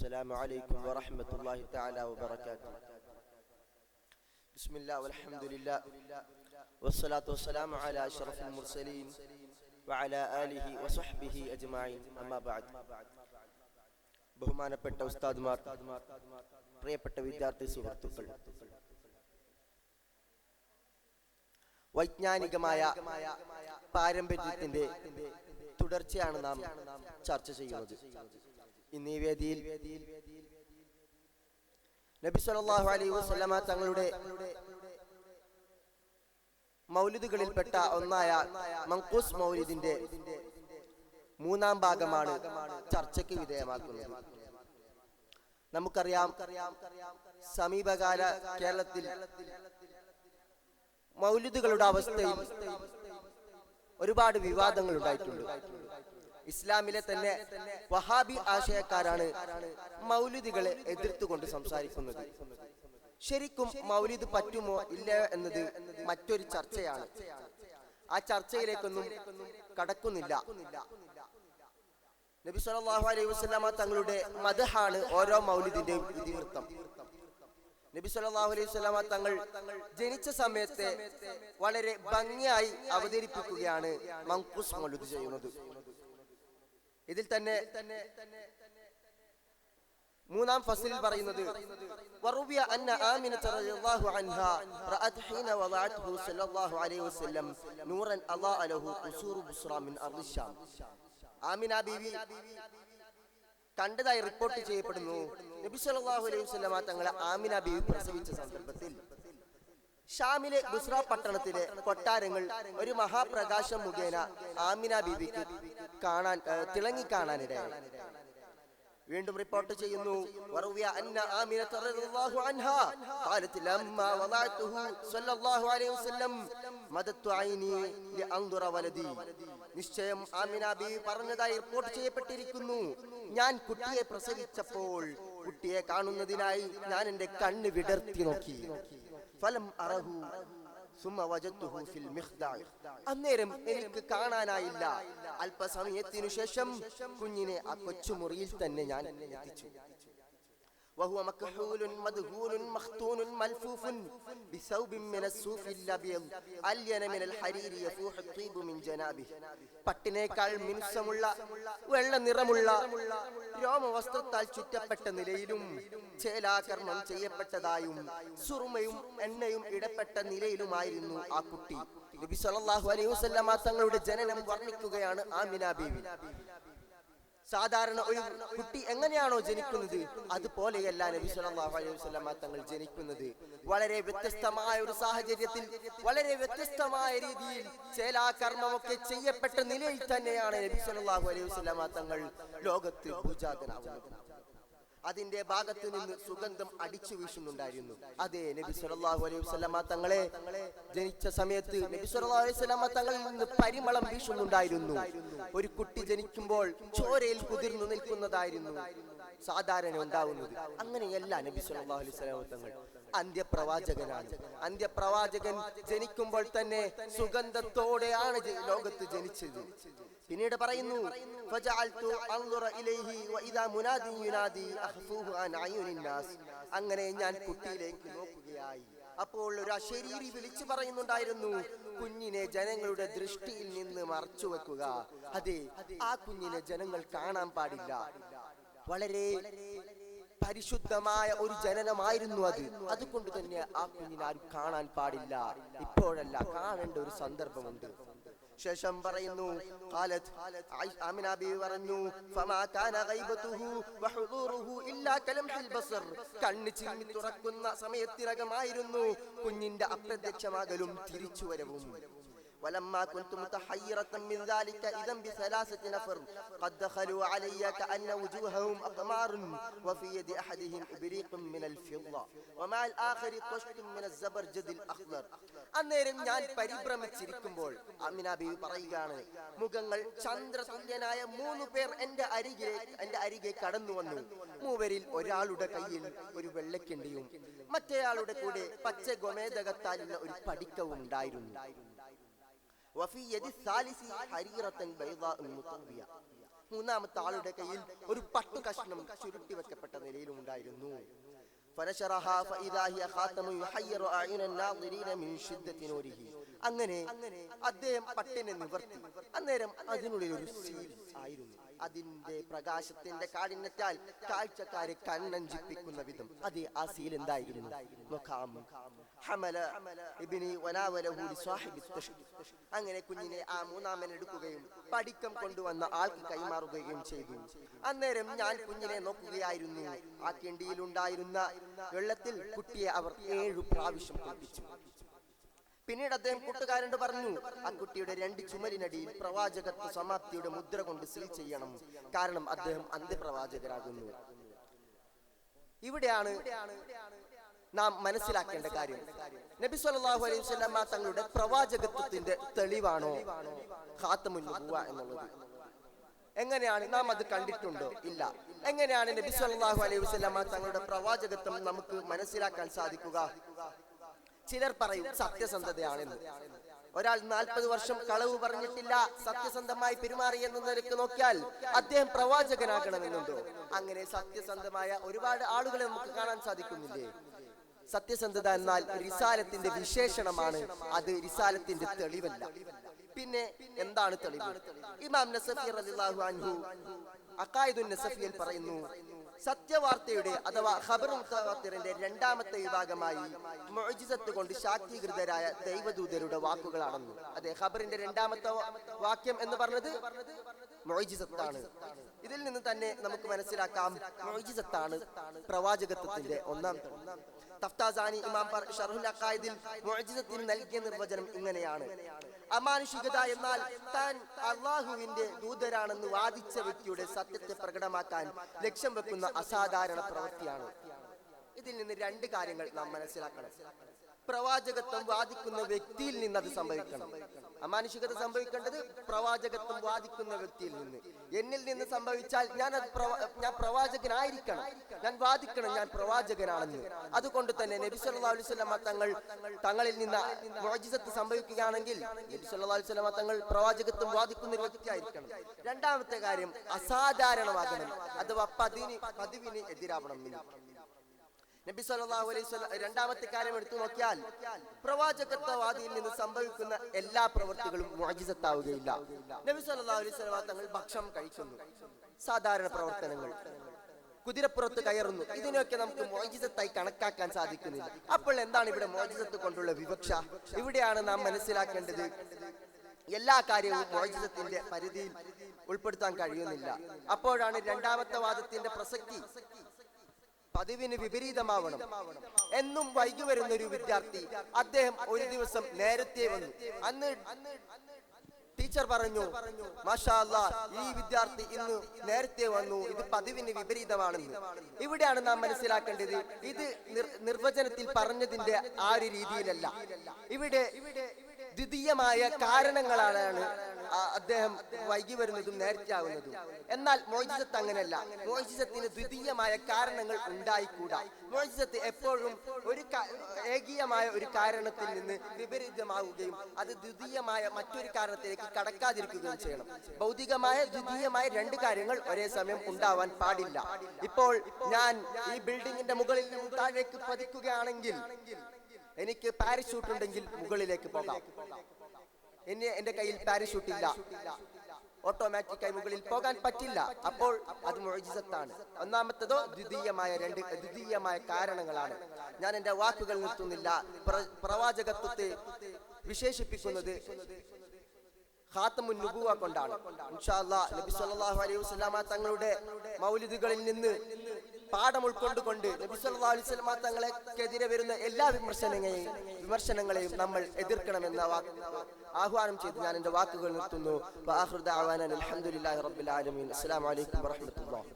السلام عليكم ورحمة الله تعالى وبركاته. بسم الله والحمد لله والصلاة والسلام على أشرف المرسلين وعلى آله وصحبه أجمعين. أما بعد. ബഹുമാനപ്പെട്ട ഉസ്താദ്മാർ, പ്രിയപ്പെട്ട വിദ്യാർത്ഥി സുഹൃത്തുക്കൾ, വൈജ്ഞാനികമായ പാരമ്പര്യത്തിന്റെ തുടർച്ചയാണ് നാം ചർച്ച ചെയ്യുന്നത്. ഇന്ന് ഈ വേദിയിൽ നബി സല്ലല്ലാഹു അലൈഹി വസല്ലമ തങ്ങളുടെ മൗലിദുകളിൽപ്പെട്ട ഒന്നായ മൻഖൂസ് മൗലിദിന്റെ മൂന്നാം ഭാഗമാണ് ചർച്ചയ്ക്ക് വിധേയമാക്കുന്നത്. നമുക്കറിയാം, സമീപകാല കേരളത്തിൽ മൗലിദുകളുടെ അവസ്ഥയിൽ ഒരുപാട് വിവാദങ്ങൾ ഉണ്ടായിട്ടുണ്ട്. ഇസ്ലാമിലെ തന്നെ വഹാബി ആശയക്കാരാണ് മൗലിദുകളെ എതിർത്തുകൊണ്ട് സംസാരിക്കുന്നത്. ശരിക്കും മൗലിദ് പറ്റുമോ ഇല്ല എന്നത് മറ്റൊരു ചർച്ചയാണ്. ആ ചർച്ചയിലേക്കൊന്നും കടക്കുന്നില്ല. നബി സല്ലല്ലാഹു അലൈഹി വസല്ലമ തങ്ങളുടെ മദ്ഹാണ് ഓരോ മൗലിദിന്റെയും ഇതിവൃത്തം. നബി സല്ലല്ലാഹു അലൈഹി വസല്ലമ തങ്ങൾ ജനിച്ച സമയത്തെ വളരെ ഭംഗിയായി അവതരിപ്പിക്കുകയാണ് മൻഖൂസ് മൗലിദ് ചെയ്യുന്നത്. ഇതിൽ തന്നെ മൂന്നാം ഫസ്ലിൽ പറയുന്നത്, വറുവിയ അന്ന ആമിനത റളിയല്ലാഹു അൻഹാ റഅത് ഹീന വദഅത്ഹു സല്ലല്ലാഹു അലൈഹി വസല്ലം നൂറൻ അല്ലാഹ ലഹു ഖുസൂറു ബുസ്റ മിൻ അർളി ശാം. ആമിന ബീവി കണ്ടതായി റിപ്പോർട്ട് ചെയ്യപ്പെടുന്നു. നബി സല്ലല്ലാഹു അലൈഹി വസല്ലമ തങ്ങളെ ആമിന ബീവി പ്രസവിച്ച സന്ദർഭത്തിൽ ഷാമിലെ ബുസ്ര പട്ടണത്തിലെ കൊട്ടാരങ്ങൾ ഒരു മഹാപ്രകാശം മുഖേന ആമിന ബീവിക്ക് തിളങ്ങിക്കാണാനിടയായി. വീണ്ടും റിപ്പോർട്ട് ചെയ്യുന്നു, വറുവിയ അന്ന ആമിനത റളിയല്ലാഹു അൻഹാ ഖാലത് ലമ്മാ വദഅതുഹു സല്ലല്ലാഹു അലൈഹി വസല്ലം മദത്തു ഐനി ലിഅൻദുറ വലദി. നിശ്ചയം ആമിന ബീവി പറഞ്ഞതായി റിപ്പോർട്ട് ചെയ്യപ്പെട്ടിരിക്കുന്നു, ഞാൻ കുട്ടിയെ പ്രസവിച്ചപ്പോൾ കുട്ടിയെ കാണുന്നതിനായി ഞാൻ എൻ്റെ കണ്ണ് വിടർത്തി നോക്കി. ഫലം അറഹു സുമ്മ വജദ്തുഹു ഫിൽ മിഖ്ദാ. അന്നേരം എനിക്ക് കാണാനായില്ല. അല്പസമയത്തിനു ശേഷം കുഞ്ഞിനെ ആ കൊച്ചുമുറിയിൽ തന്നെ ഞാൻ എത്തിച്ചു. وهو مكحول مدهون مختون ملفوف بثوب من الصوف الابيض الين من الحرير يفوح الطيب من جنابه. പട്ടിനേക്കാൾ മിനുസമുള്ള വെള്ള നിറമുള്ള രോമവസ്ത്രത്താൽ ചുറ്റപ്പെട്ട നിലയിലും ചേലാകർമ്മം ചെയ്യപ്പെട്ടതായും സുറുമയും എണ്ണയും ഇടപെട്ട നിലയിലുമായിരുന്നു ആ കുട്ടി. നബി സല്ലല്ലാഹു അലൈഹി വസല്ലമ തങ്ങളുടെ ജനനം വർണ്ണിക്കുകയാണ് ആമിന ബീവി. സാധാരണ ഒരു കുട്ടി എങ്ങനെയാണോ ജനിക്കുന്നത് അതുപോലെയല്ല നബി സല്ലല്ലാഹു അലൈഹി വസല്ലമ തങ്ങൾ ജനിക്കുന്നത്. വളരെ വ്യത്യസ്തമായ ഒരു സാഹചര്യത്തിൽ, വളരെ വ്യത്യസ്തമായ രീതിയിൽ ചേലാകർമ്മമൊക്കെ ചെയ്യപ്പെട്ട നിലയിൽ തന്നെയാണ് നബി സല്ലല്ലാഹു അലൈഹി വസല്ലമ തങ്ങൾ ലോകത്ത് ഭൂജാതനാവുന്നത്. അതിന്റെ ഭാഗത്ത് നിന്ന് സുഗന്ധം അടിച്ചു വീശുന്നുണ്ടായിരുന്നു. അതെ, നബി സല്ലല്ലാഹു അലൈഹി വസല്ലമ തങ്ങളെ ജനിച്ച സമയത്ത് നബി സല്ലല്ലാഹു അലൈഹി വസല്ലമ തങ്ങളിൽ നിന്ന് പരിമളം വീശുന്നുണ്ടായിരുന്നു. ഒരു കുട്ടി ജനിക്കുമ്പോൾ ചോരയിൽ കുതിർന്നു നിൽക്കുന്നതായിരുന്നു സാധാരണ ഉണ്ടാവുന്നത്. അങ്ങനെയല്ല നബി സല്ലല്ലാഹു അലൈഹി വസല്ലമ തങ്ങൾ അന്ത്യപ്രവാചകനാണ്. അന്ത്യപ്രവാചകൻ ജനിക്കുമ്പോൾ തന്നെ സുഗന്ധത്തോടെയാണ് ലോകത്ത് ജനിച്ചത്. പിന്നീട് പറയുന്നു, ഫജഅൽതു അൻദുറ ഇലൈഹി വഇദാ മുനാദി യുനാദി അഖ്ഫൂഹു അൻ അയുനിൻ നാസ്. അങ്ങനെ ഞാൻ കുട്ടിയിലേക്ക് നോക്കുകയായി. അപ്പോൾ ഒരു അശരീരി വിളിച്ചു പറയുന്നുണ്ടായിരുന്നു, കുഞ്ഞിനെ ജനങ്ങളുടെ ദൃഷ്ടിയിൽ നിന്ന് മറച്ചു വെക്കുക. അതെ, ആ കുഞ്ഞിനെ ജനങ്ങൾ കാണാൻ പാടില്ല. വളരെ പരിശുദ്ധമായ ഒരു ജനനമായിരുന്നു അത്. അതുകൊണ്ട് തന്നെ ആ കുഞ്ഞിനെ ആരും കാണാൻ പാടില്ല. ഇപ്പോഴല്ല, കാണേണ്ട ഒരു സന്ദർഭമുണ്ട്. ശേഷം പറയുന്നു, ഖാലത് ആമിന ബീവി പറഞ്ഞു, ഫമാ കാന ഗൈബതുഹു വഹുദൂറുഹു ഇല്ലാ കലംഹിൽ ബസർ. കണ്ണ് ചിമ്മി തുറക്കുന്ന സമയത്തിനകമായിരുന്നു കുഞ്ഞിന്റെ അപ്രത്യക്ഷമാകലും തിരിച്ചുവരവും. ولما كنت متحيرة من ذلك إذا بثلاثة نفر قد دخلوا علي كأن وجوههم أقمار وفي يد أحدهم إبريق من الفضة ومع الآخر طشت من الزبرجد الأخضر. അന്നേരം ഞാൻ പരിഭ്രമിച്ചിരിക്കുമ്പോൾ ആമിന ബീവി പറയുകയാണ്, മുഖങ്ങൾ ചന്ദ്രതുല്യനായ 3 പേർ എൻ്റെ അരികെ കടന്നു വന്നു. മൂവരിൽ ഒരാളുടെ കയ്യിൽ ഒരു വെള്ളക്കിണ്ടിയും മറ്റേയാളുടെ കൂടെ പച്ച ഗോമേദകത്താലുള്ള ഒരു പടിക്കവും ഉണ്ടായിരുന്നു. മൂന്നാമത്തെ ആളുടെ കയ്യിൽ ഒരു പട്ടു കഷ്ണം ചുരുട്ടി വെക്കപ്പെട്ട നിലയിലും ഉണ്ടായിരുന്നു. അങ്ങനെ അദ്ദേഹം പട്ടിനെ നിവർത്തി. അന്നേരം അതിനുള്ളിൽ ഒരു സീൽ ആയിരുന്നു. അതിന്റെ പ്രകാശത്തിന്റെ കാഠിന്യത്താൽ കാഴ്ചക്കാരെ കണ്ണഞ്ചിപ്പിക്കുന്ന വിധം അത് ആ സീൽ എന്തായിരുന്നു നോക്കാം. അങ്ങനെ കുഞ്ഞിനെ ആ മൂന്നാമൻ എടുക്കുകയും പടിക്കം കൊണ്ടുവന്ന ആൾക്ക് കൈമാറുകയും ചെയ്തു. അന്നേരം ഞാൻ കുഞ്ഞിനെ നോക്കുകയായിരുന്നു. ആ കിണ്ടിയിലുണ്ടായിരുന്ന വെള്ളത്തിൽ കുട്ടിയെ അവർ 7 പ്രാവശ്യം കുളിപ്പിച്ചു. പിന്നീട് അദ്ദേഹം കൂട്ടുകാരനോട് പറഞ്ഞു, ആ കുട്ടിയുടെ 2 ചുമലിനടിയിൽ പ്രവാചകത്വ സമാപ്തിയുടെ മുദ്ര കൊണ്ട് സീൽ ചെയ്യണം, കാരണം അദ്ദേഹം അന്ത്യപ്രവാചകരാകുന്നു. ഇവിടെയാണ് നാം മനസ്സിലാക്കേണ്ട കാര്യം. നബി സല്ലല്ലാഹു അലൈഹി വസല്ലം തങ്ങളുടെ പ്രവാചകത്വത്തിന്റെ തെളിവാണോ ഖാതമുൻ നുബുവ എന്നുള്ളത്? എങ്ങനെയാണ് നാം അത് കണ്ടിട്ടുണ്ടോ? ഇല്ല. എങ്ങനെയാണ് നബി സല്ലല്ലാഹു അലൈഹി വസല്ലം തങ്ങളുടെ പ്രവാചകത്വം നമുക്ക് മനസ്സിലാക്കാൻ സാധിക്കുക? ചിലർ പറയും സത്യസന്ധതയാണെന്ന്. ഒരാൾ 40 വർഷം കളവ് പറഞ്ഞിട്ടില്ല, സത്യസന്ധമായി പെരുമാറി എന്ന നിലയ്ക്ക് നോക്കിയാൽ അദ്ദേഹം പ്രവാചകനാകണമെന്നുണ്ടോ? അങ്ങനെ സത്യസന്ധമായ ഒരുപാട് ആളുകളെ നമുക്ക് കാണാൻ സാധിക്കുന്നില്ലേ? സത്യസന്ധത എന്നാൽ റിസാലത്തിന്റെ വിശേഷണമാണ്, അത് റിസാലത്തിന്റെ തെളിവല്ല. പിന്നെ എന്താണ് തെളിവ്? ഇമാം നസഫി റളിയല്ലാഹു അൻഹു അഖായിദുൻ നസഫിയിൽ പറയുന്നു, സത്യവാർത്തയുടെ അഥവാ ഖബറുൽ മുതവാത്തിറിന്റെ 2ാമത്തെ വിഭാഗമായി മുഅ്ജിസത്ത് കൊണ്ട് ശാക്തീകൃതരായ ദൈവദൂതരുടെ വാക്കുകളാണെന്ന്. അതെ, ഖബറിന്റെ 2ാമത്തെ വാക്യം എന്ന് പറഞ്ഞത് മുഅ്ജിസത്താണ്. ഇതിൽ നിന്ന് തന്നെ നമുക്ക് മനസ്സിലാക്കാം മുഅ്ജിസത്താണ് പ്രവാചകത്വത്തിന്റെ 1ാം തരം. തഫ്താസാനി ഇമാം ശർഹുൽ അഖായിദിൽ മുഅ്ജിസത്തിന് നൽകിയ നിർവചനം ഇങ്ങനെയാണ്: അമാനുഷികത എന്നാൽ താൻ അള്ളാഹുവിന്റെ ദൂതരാണെന്ന് വാദിച്ച വ്യക്തിയുടെ സത്യത്തെ പ്രകടമാക്കാൻ ലക്ഷ്യം വെക്കുന്ന അസാധാരണ പ്രവൃത്തിയാണ്. ഇതിൽ നിന്ന് 2 കാര്യങ്ങൾ നാം മനസ്സിലാക്കണം. പ്രവാചകത്വം വാദിക്കുന്ന വ്യക്തിയിൽ നിന്ന് അത് സംഭവിക്കണം. അമാനുഷികത സംഭവിക്കേണ്ടത് പ്രവാചകത്വം വാദിക്കുന്ന വ്യക്തിയിൽ നിന്ന്. എന്നിൽ നിന്ന് സംഭവിച്ചാൽ ഞാൻ പ്രവാചകനായിരിക്കണം, ഞാൻ വാദിക്കണം ഞാൻ പ്രവാചകനാണെന്ന്. അതുകൊണ്ട് തന്നെ നബി സല്ലല്ലാഹു അലൈഹി വസല്ലം തങ്ങളിൽ നിന്ന് മുഅ്ജിസത്ത് സംഭവിക്കുകയാണെങ്കിൽ നബി സല്ലല്ലാഹു അലൈഹി വസല്ലം തങ്ങൾ പ്രവാചകത്വം വാദിക്കുന്ന ഒരു വ്യക്തിയായിരിക്കണം. 2ാമത്തെ കാര്യം അസാധാരണമാകണം, അഥവാ പതിവിന് എതിരാവണം. നബി സല്ലല്ലാഹു അലൈഹി വസല്ലം 2ാമത്തെ കാര്യം എടുത്തു നോക്കിയാൽ പ്രവാചകത്വവാദിയിൽ നിന്ന് സംഭവിക്കുന്ന എല്ലാ പ്രവൃത്തികളും മുഅ്ജിസത്താവുകയില്ല. നബി സല്ലല്ലാഹു അലൈഹി വസല്ലം തങ്ങൾ ഭക്ഷണം കഴിക്കുന്നു, സാധാരണ പ്രവർത്തനങ്ങൾ, കുതിരപ്പുറത്ത് കയറുന്നു, ഇതിനൊക്കെ നമുക്ക് മുഅ്ജിസത്തായി കണക്കാക്കാൻ സാധിക്കുന്നില്ല. അപ്പോൾ എന്താണ് ഇവിടെ മുഅ്ജിസത്ത് കൊണ്ടുള്ള വിവക്ഷ? ഇവിടെയാണ് നാം മനസ്സിലാക്കേണ്ടത്. എല്ലാ കാര്യവും മുഅ്ജിസത്തിന്റെ പരിധിയിൽ ഉൾപ്പെടുത്താൻ കഴിയുന്നില്ല. അപ്പോഴാണ് 2ാമത്തെ വാദത്തിന്റെ പ്രസക്തി. പതിവിന് വിപരീതമാവണം. എന്നും വൈകി വരുന്ന ഒരു വിദ്യാർത്ഥി, അദ്ദേഹം ഒരു ദിവസം നേരത്തെ വന്നു. അന്ന് ടീച്ചർ പറഞ്ഞു, മാഷാ അല്ലാഹ്, ഈ വിദ്യാർത്ഥി ഇന്ന് നേരത്തെ വന്നു, ഇത് പതിവിന് വിപരീതമാണെന്ന്. ഇവിടെയാണ് നാം മനസ്സിലാക്കേണ്ടത്. ഇത് നിർവചനത്തിൽ പറഞ്ഞതിന്റെ ആ ഒരു രീതിയിലല്ല. ഇവിടെ ദ്വിതീയമായ കാരണങ്ങളാണ് അദ്ദേഹം വൈകി വരുന്നതും നേരത്തെ ആവുന്നതും. എന്നാൽ മുഅ്ജിസത്ത് അങ്ങനെയല്ല. മുഅ്ജിസത്തിന് ദ്വിതീയമായ കാരണങ്ങൾ ഉണ്ടായിക്കൂടാ. മുഅ്ജിസത്ത് എപ്പോഴും ഏകീയമായ ഒരു കാരണത്തിൽ നിന്ന് വിപരീതമാവുകയും അത് ദ്വിതീയമായ മറ്റൊരു കാരണത്തിലേക്ക് കടക്കാതിരിക്കുകയും ചെയ്യണം. ഭൗതികമായ ദ്വിതീയമായ 2 കാര്യങ്ങൾ ഒരേ സമയം ഉണ്ടാവാൻ പാടില്ല. ഇപ്പോൾ ഞാൻ ഈ ബിൽഡിങ്ങിന്റെ മുകളിൽ നിന്ന് താഴേക്ക് പതിക്കുകയാണെങ്കിൽ എനിക്ക് പാരഷൂട്ട് ഉണ്ടെങ്കിൽ മുകളിലേക്ക് പോകാം. എന്റെ കയ്യിൽ പാരഷൂട്ട് ഇല്ല, ഓട്ടോമാറ്റിക്കായി മുകളിൽ പോകാൻ പറ്റില്ല. അപ്പോൾ അത് മുഅ്ജിസത്താണ്. ഒന്നാമത്തേതോ ദ്വിതീയമായ കാരണങ്ങളാണ്. ഞാൻ എന്റെ വാക്കുകൾ നിർത്തുന്നില്ല. പ്രവാചകത്വത്തെ വിശേഷിപ്പിക്കുന്നത് ഖാതമുൻ നുബുവ കൊണ്ടാണ്. ഇൻഷാ അല്ലാഹ് നബി സല്ലല്ലാഹു അലൈഹി വസല്ലം തങ്ങളുടെ മൗലിദുകളിൽ നിന്ന് പാഠം ഉൾക്കൊണ്ടുകൊണ്ട് നബി സല്ലല്ലാഹു അലൈഹി വസല്ലം തങ്ങളെക്കെതിരെ വരുന്ന എല്ലാ വിമർശനങ്ങളെയും നമ്മൾ എതിർക്കണമെന്ന ആഹ്വാനം ചെയ്ത് ഞാൻ എന്റെ വാക്കുകൾ നിർത്തുന്നു. വആഖിറു ദഅവാനാ അൽഹംദുലില്ലാഹി റബ്ബിൽ ആലമീൻ. അസ്സലാമു അലൈക്കും വറഹ്മത്തുള്ളാഹി.